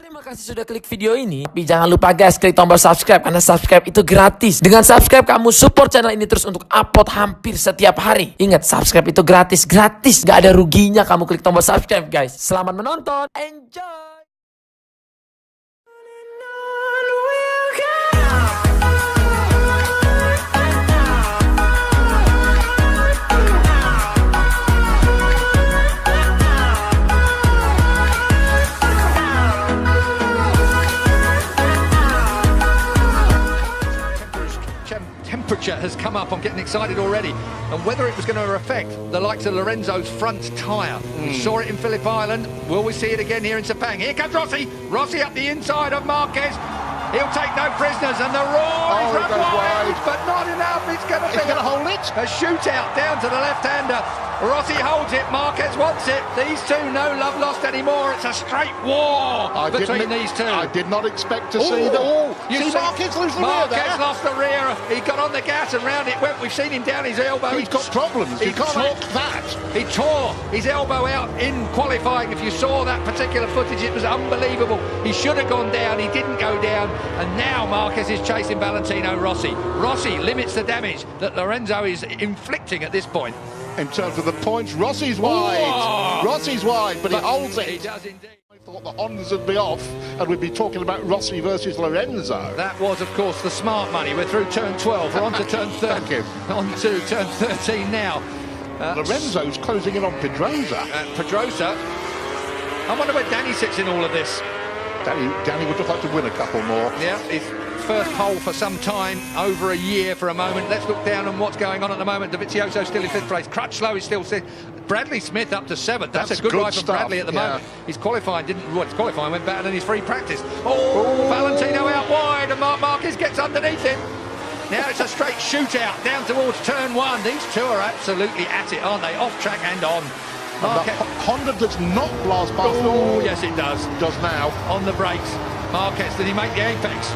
Terima kasih sudah klik video ini. Tapi jangan lupa guys, klik tombol subscribe karena subscribe itu gratis. Dengan subscribe kamu support channel ini terus untuk upload hampir setiap hari. Ingat, subscribe itu gratis. Gak ada ruginya kamu klik tombol subscribe guys. Selamat menonton. Enjoy. Temperature has come up. I'm getting excited already. And whether it was going to affect the likes of Lorenzo's front tyre. We saw it in Phillip Island. Will we see it again here in Sepang? Here comes Rossi. Rossi up the inside of Marquez. He'll take no prisoners, and the roar is run wide, but not enough. It's going to be hold it. A shootout down to the left-hander. Rossi holds it. Marquez wants it. These two, no love lost anymore. It's a straight war between these two. I did not expect to see them. You see Marquez lose the rear there? Marquez lost the rear. He got on the gas and round it went. We've seen him down his elbow. He's got problems. You can't talk that. He tore his elbow out in qualifying. If you saw that particular footage, it was unbelievable. He should have gone down. He didn't go down. And now Marquez is chasing Valentino Rossi. Rossi limits the damage that Lorenzo is inflicting at this point. In terms of the points, Rossi's wide. Whoa. Rossi's wide, but he holds it. He does indeed. I thought the Hondas would be off, and we'd be talking about Rossi versus Lorenzo. That was, of course, the smart money. We're through turn 12. We're on to turn 13. Thank you. On to turn 13 now. Lorenzo's closing in on Pedrosa. Pedrosa. I wonder where Danny sits in all of this. Danny would just like to win a couple more. Yeah, his first pole for some time, over a year for a moment. Let's look down on what's going on at the moment. Dovizioso still in 5th place. Crutchlow is still 6th. Bradley Smith up to 7th. That's a good ride from Bradley at the moment. His qualifying his qualifying went better than his free practice. Valentino out wide, and Marc Marquez gets underneath him. Now it's a straight shootout down towards turn 1. These two are absolutely at it, aren't they? Off track and on. Honda does not blast past. Oh, yes, it does. It does now. On the brakes. Marquez, did he make the apex?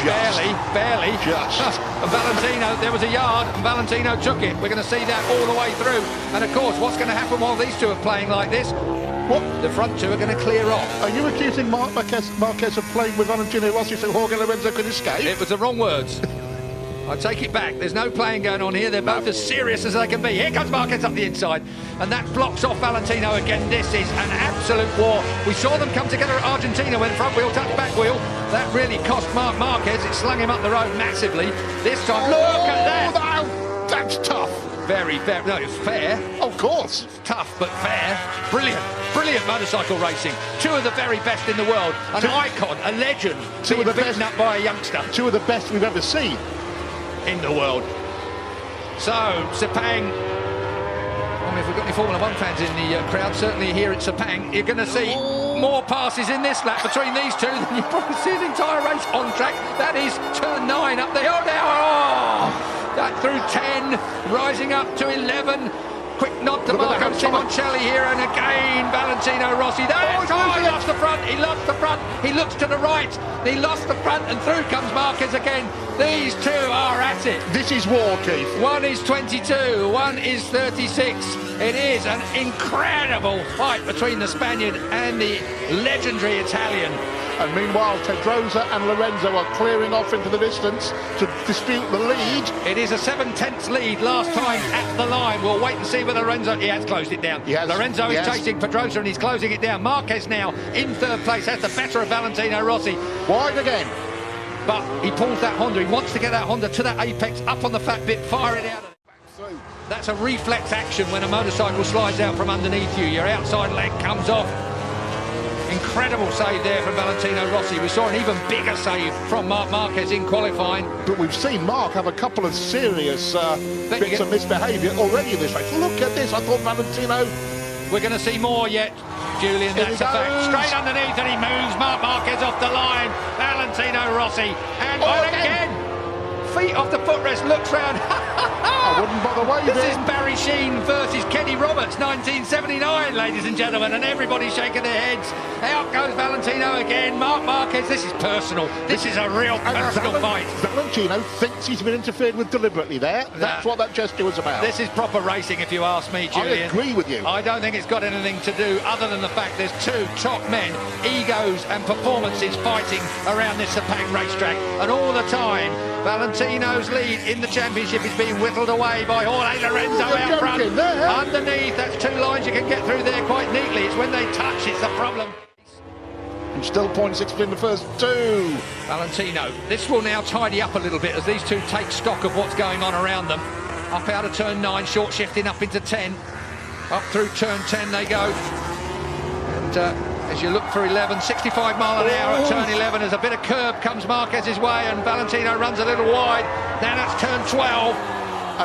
Just. Barely. Just. And Valentino, there was a yard, and Valentino took it. We're going to see that all the way through. And of course, what's going to happen while these two are playing like this? What? The front two are going to clear off. Are you accusing Marquez of playing with Valentino Rossi so Jorge Lorenzo could escape? It was the wrong words. I take it back. There's no playing going on here. They're both as serious as they can be. Here comes Marquez up the inside, and that blocks off Valentino again. This is an absolute war. We saw them come together at Argentina when front wheel touched back wheel. That really cost Marc Marquez. It slung him up the road massively. This time, look at that. No, that's tough. Very fair. No, it's fair. Of course. Tough, but fair. Brilliant motorcycle racing. Two of the very best in the world. An icon, a legend. Two of the beaten up by a youngster. Two of the best we've ever seen in the world. So, Sepang, I mean, if we've got any Formula 1 fans in the crowd, certainly here at Sepang, you're going to see more passes in this lap between these two than you probably see the entire race on track. That is turn 9 up there. That through 10, rising up to 11. Quick nod to Marco Simoncelli here, and again Valentino Rossi. He lost the front, he lost the front, he looks to the right, he lost the front, and through comes Marquez again. These two are at it. This is war, Keith. One is 22, one is 36. It is an incredible fight between the Spaniard and the legendary Italian. And meanwhile, Pedrosa and Lorenzo are clearing off into the distance to dispute the lead. It is a 7/10 lead last time at the line. We'll wait and see whether Lorenzo... He has closed it down. Lorenzo is chasing Pedrosa and he's closing it down. Marquez now in 3rd place has the better of Valentino Rossi. Wide again. But he pulls that Honda. He wants to get that Honda to that apex, up on the fat bit, fire it out. That's a reflex action when a motorcycle slides out from underneath you. Your outside leg comes off. Incredible save there from Valentino Rossi. We saw an even bigger save from Marc Marquez in qualifying. But we've seen Marc have a couple of serious bits of misbehaviour already in this race. Look at this. I thought Valentino... We're going to see more yet, Julian. That's a fact. Straight underneath, and he moves Marc Marquez off the line. Valentino Rossi. And again. feet off the footrest, looks round. I wouldn't bother waving. This is Barry Sheen versus Kenny Roberts, 1979, ladies and gentlemen, and everybody's shaking their heads. Out goes Valentino again. Marc Marquez, this is personal. This is a real personal fight. Valentino thinks he's been interfered with deliberately there. That's what that gesture was about. This is proper racing, if you ask me, Julian. I agree with you. I don't think it's got anything to do other than the fact there's two top men, egos and performances fighting around this Sepang racetrack, and all the time Valentino's lead in the championship is being whittled away by Jorge Lorenzo out front. Underneath, that's two lines you can get through there quite neatly. It's when they touch, it's the problem. And still 0.6 in the first two. Valentino, this will now tidy up a little bit as these two take stock of what's going on around them. Up out of turn 9, short shifting up into 10. Up through turn 10 they go. And as you look for 11, 65 mile an hour at turn 11, as a bit of curb comes Marquez's way and Valentino runs a little wide. Now that's turn 12.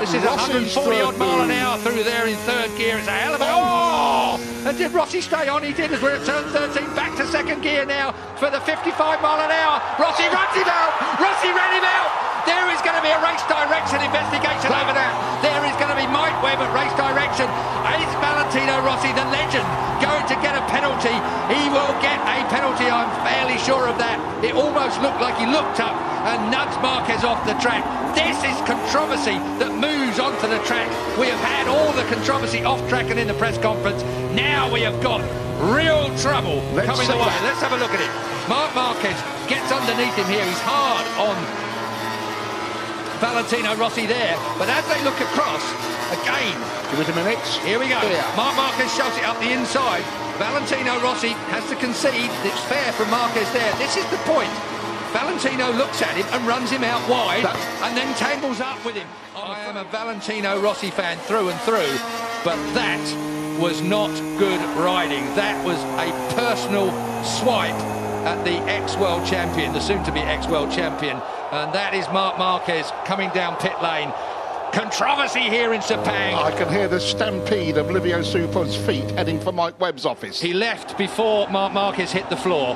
This is 140 odd mile an hour through there in third gear. It's a hell of a... Oh! And did Rossi stay on? He did, as we're at turn 13. Back to second gear now for the 55 mile an hour. Rossi runs him out. Rossi ran him out. There is going to be a race direction investigation over that. There is going to be Mike Webb at race direction. Is Valentino Rossi, the legend, going to get a penalty? He will get a penalty, I'm fairly sure of that. It almost looked like he looked up and nudged Marquez off the track. This is controversy that moves onto the track. We have had all the controversy off track and in the press conference. Now we have got real trouble coming the way. Let's have a look at it. Marc Marquez gets underneath him here. He's hard on Valentino Rossi there, but as they look across, again, give it a minute. Here we go. Marc Marquez shoves it up the inside. Valentino Rossi has to concede. It's fair from Marquez there. This is the point. Valentino looks at him and runs him out wide and then tangles up with him. I am a Valentino Rossi fan through and through, but that was not good riding. That was a personal swipe at the ex-world champion, the soon-to-be ex-world champion, and that is Marc Marquez coming down pit lane. Controversy here in Sepang. I can hear the stampede of Livio Supa's feet heading for Mike Webb's office. He left before Marc Marquez hit the floor.